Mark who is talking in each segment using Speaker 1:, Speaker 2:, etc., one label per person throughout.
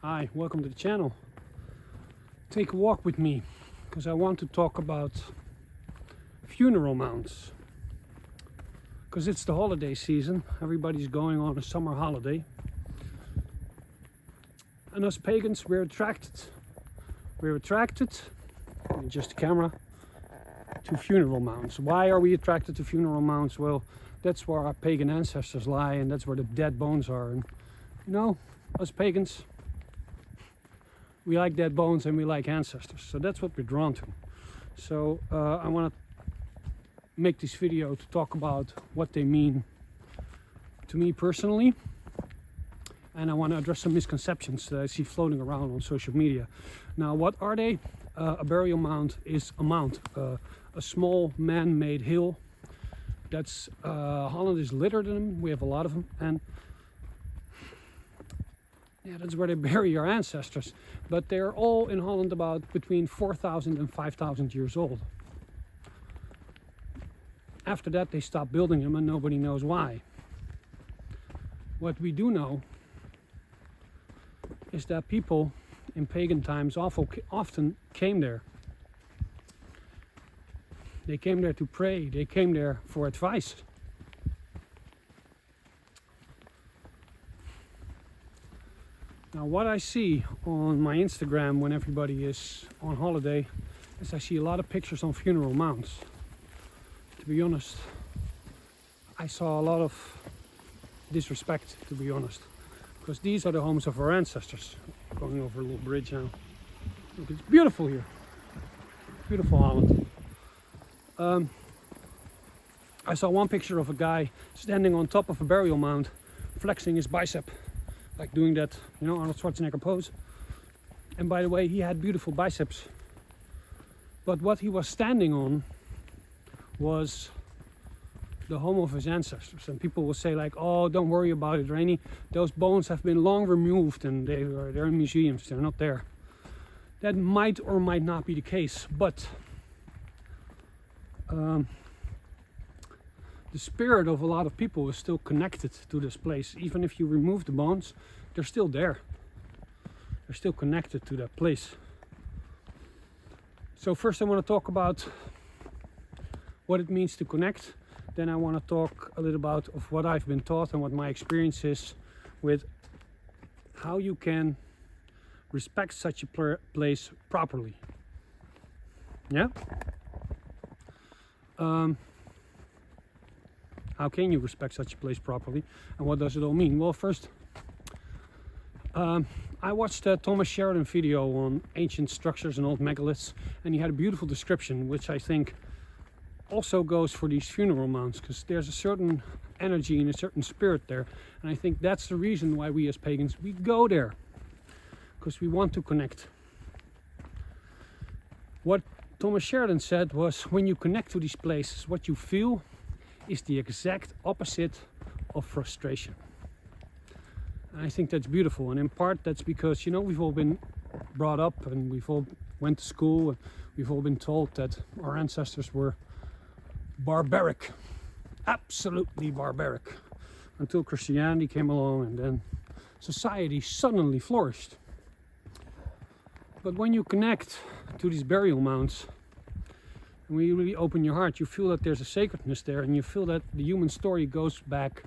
Speaker 1: Hi, welcome to the channel. Take a walk with me because I want to talk about funeral mounds. Because it's the holiday season, everybody's going on a summer holiday. And us pagans, we're attracted, just the camera, to funeral mounds. Why are we attracted to funeral mounds? Well, that's where our pagan ancestors lie, and that's where the dead bones are. And you know, us pagans, we like dead bones and we like ancestors, so that's what we're drawn to. So I want to make this video to talk about what they mean to me personally, and I want to address some misconceptions that I see floating around on social media. Now, what are they? A burial mound is a mound, a small man-made hill. That's Holland is littered in them. We have a lot of them, and yeah, that's where they bury our ancestors. But they're all in Holland about between 4,000 and 5,000 years old. After that, they stopped building them, and nobody knows why. What we do know is that people in pagan times often came there. They came there to pray. They came there for advice. Now, what I see on my Instagram when everybody is on holiday is I see a lot of pictures on funeral mounds. To be honest, I saw a lot of disrespect, to be honest, because these are the homes of our ancestors. Going over a little bridge now. Look, it's beautiful here. Beautiful Holland. I saw one picture of a guy standing on top of a burial mound, flexing his bicep, like doing that, you know, Arnold Schwarzenegger pose. And by the way, he had beautiful biceps. But what he was standing on was the home of his ancestors. And people will say like, oh, don't worry about it, Rainy. Those bones have been long removed and they're in museums, they're not there. That might or might not be the case, but the spirit of a lot of people is still connected to this place. Even if you remove the bones, they're still there. They're still connected to that place. So first I want to talk about what it means to connect. Then I want to talk a little about of what I've been taught and what my experience is with how you can respect such a place properly. Yeah? How can you respect such a place properly, and what does it all mean? Well, first, I watched a Thomas Sheridan video on ancient structures and old megaliths, and he had a beautiful description, which I think also goes for these funeral mounds, because there's a certain energy and a certain spirit there, and I think that's the reason why we as pagans, we go there, because we want to connect. What Thomas Sheridan said was, when you connect to these places, what you feel is the exact opposite of frustration. And I think that's beautiful, and in part that's because, you know, we've all been brought up and we've all went to school and we've all been told that our ancestors were barbaric, absolutely barbaric, until Christianity came along, and then society suddenly flourished. But when you connect to these burial mounds, and when you really open your heart, you feel that there's a sacredness there, and you feel that the human story goes back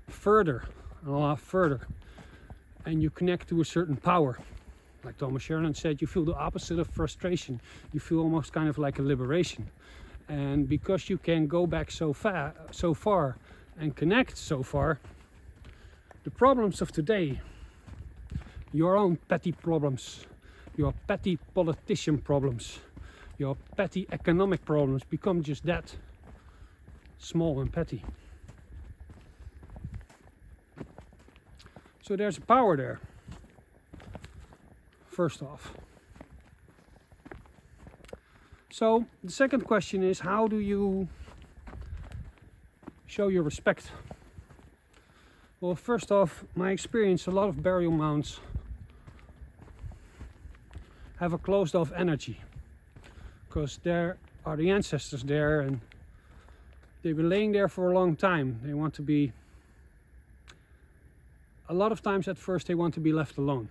Speaker 1: further, a lot further, and you connect to a certain power. Like Thomas Sheridan said, you feel the opposite of frustration. You feel almost kind of like a liberation. And because you can go back so far and connect so far, the problems of today, your own petty problems, your petty politician problems, your petty economic problems become just that, small and petty. So there's a power there, first off. So the second question is, how do you show your respect? Well, first off, my experience, a lot of burial mounds have a closed off energy, because there are the ancestors there and they've been laying there for a long time. They want to be a lot of times at first they want to be left alone.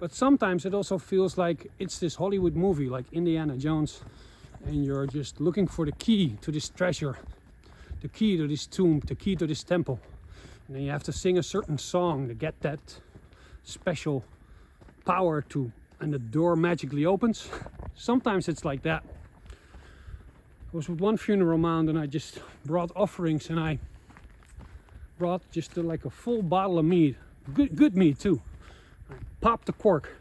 Speaker 1: But sometimes it also feels like it's this Hollywood movie, like Indiana Jones, and you're just looking for the key to this treasure, the key to this tomb, the key to this temple. And then you have to sing a certain song to get that special power to, and the door magically opens. Sometimes it's like that. I was with one funeral mound and I just brought offerings, and I brought just like a full bottle of mead, good mead too. I popped the cork,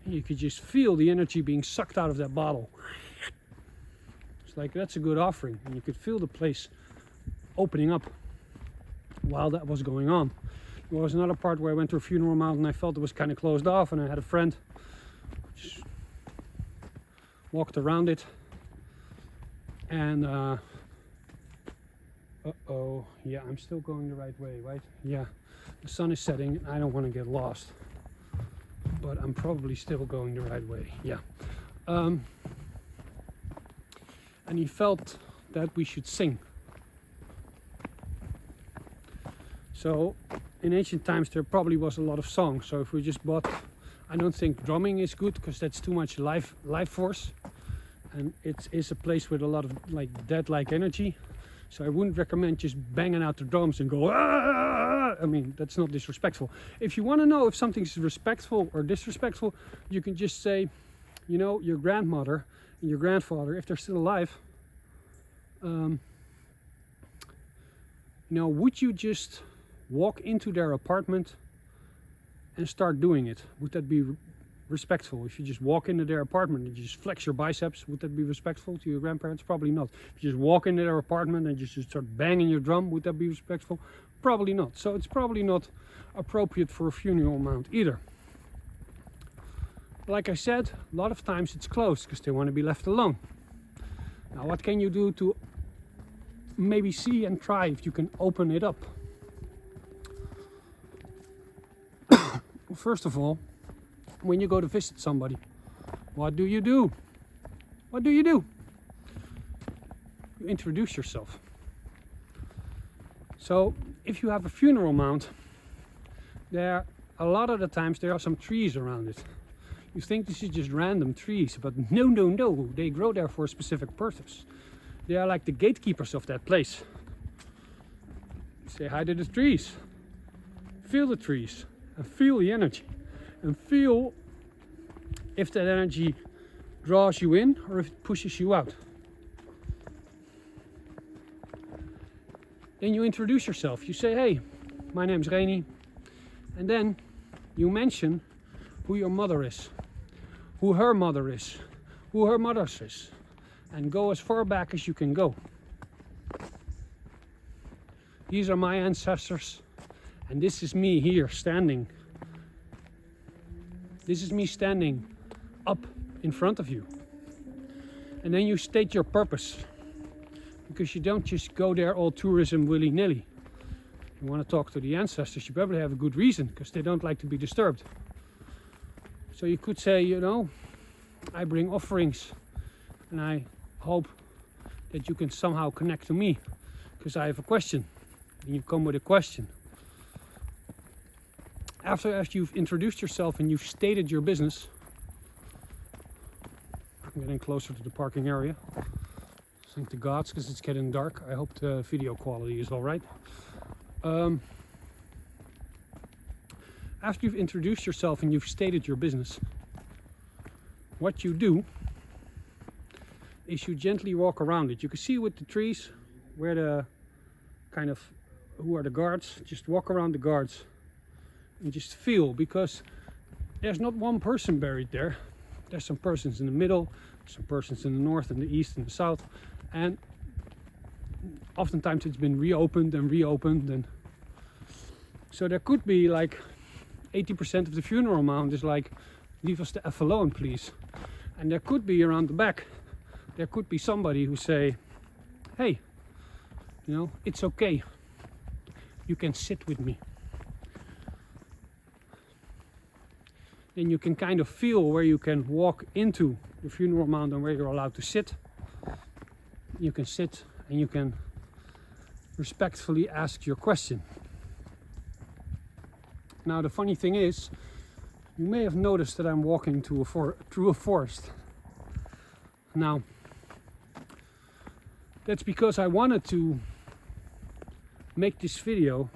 Speaker 1: and you could just feel the energy being sucked out of that bottle. It's like, that's a good offering, and you could feel the place opening up while that was going on. There was another part where I went to a funeral mound and I felt it was kind of closed off, and I had a friend just walked around it, and uh-oh, yeah, I'm still going the right way, right? Yeah, the sun is setting and I don't want to get lost, but I'm probably still going the right way, yeah. And he felt that we should sing. So in ancient times there probably was a lot of songs. So if we just bought, I don't think drumming is good because that's too much life force, and it is a place with a lot of like dead-like energy. So I wouldn't recommend just banging out the drums and go, ah! I mean, that's not disrespectful. If you want to know if something's respectful or disrespectful, you can just say, you know, your grandmother and your grandfather, if they're still alive, you know, would you just walk into their apartment and start doing it? Would that be respectful? If you just walk into their apartment and you just flex your biceps, would that be respectful to your grandparents? Probably not. If you just walk into their apartment and just start banging your drum, would that be respectful? Probably not. So it's probably not appropriate for a funeral mound either. Like I said, a lot of times it's closed because they want to be left alone. Now what can you do to maybe see and try if you can open it up? Well, first of all, when you go to visit somebody, what do you do? What do you do? You introduce yourself. So if you have a funeral mound, there a lot of the times there are some trees around it. You think this is just random trees, but no, they grow there for a specific purpose. They are like the gatekeepers of that place. Say hi to the trees. Feel the trees and feel the energy, and feel if that energy draws you in or if it pushes you out. Then you introduce yourself. You say, hey, my name's Reni, and then you mention who your mother is, who her mother is, who her mother's is, and go as far back as you can go. These are my ancestors, and this is me here standing. This is me standing up in front of you. And then you state your purpose, because you don't just go there all tourism willy-nilly. You want to talk to the ancestors, you probably have a good reason, because they don't like to be disturbed. So you could say, you know, I bring offerings and I hope that you can somehow connect to me because I have a question. And you come with a question. After you've introduced yourself and you've stated your business, I'm getting closer to the parking area. Thank the gods, because it's getting dark. I hope the video quality is all right. After you've introduced yourself and you've stated your business, what you do is you gently walk around it. You can see with the trees where the kind of, who are the guards. Just walk around the guards and just feel, because there's not one person buried there. There's some persons in the middle, some persons in the north and the east and the south, and oftentimes it's been reopened, and so there could be like 80% of the funeral mound is like, leave us the F alone, please. And there could be around the back, there could be somebody who say, hey, you know, it's okay, you can sit with me. Then you can kind of feel where you can walk into the funeral mound and where you're allowed to sit. You can sit and you can respectfully ask your question. Now the funny thing is, You may have noticed that I'm walking through a forest. Now, that's because I wanted to make this video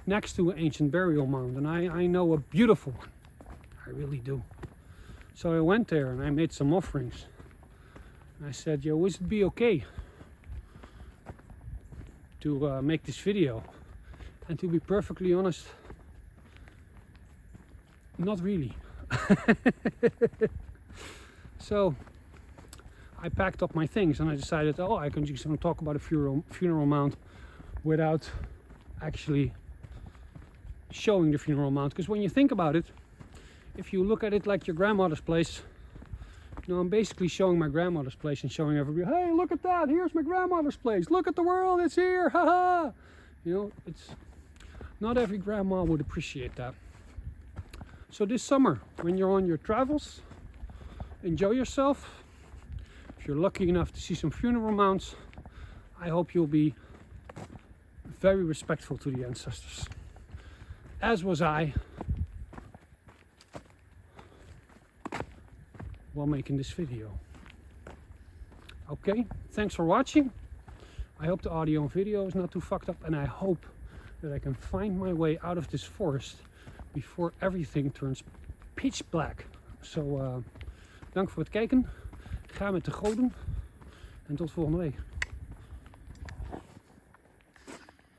Speaker 1: next to an ancient burial mound, and I know a beautiful one. I really do. So I went there and I made some offerings. And I said, yo, would it be okay to make this video? And to be perfectly honest, not really. So I packed up my things and I decided, oh, I can just talk about a funeral mound without actually showing the funeral mound. Because when you think about it, if you look at it like your grandmother's place, you know, I'm basically showing my grandmother's place and showing everybody, hey, look at that, here's my grandmother's place, look at the world, it's here, haha. You know, it's not every grandma would appreciate that. So this summer, when you're on your travels, enjoy yourself. If you're lucky enough to see some funeral mounds, I hope you'll be very respectful to the ancestors, as was I while making this video. Okay, thanks for watching. I hope the audio and video is not too fucked up, and I hope that I can find my way out of this forest before everything turns pitch black. So dank voor het kijken. Ga met de goden en tot volgende week.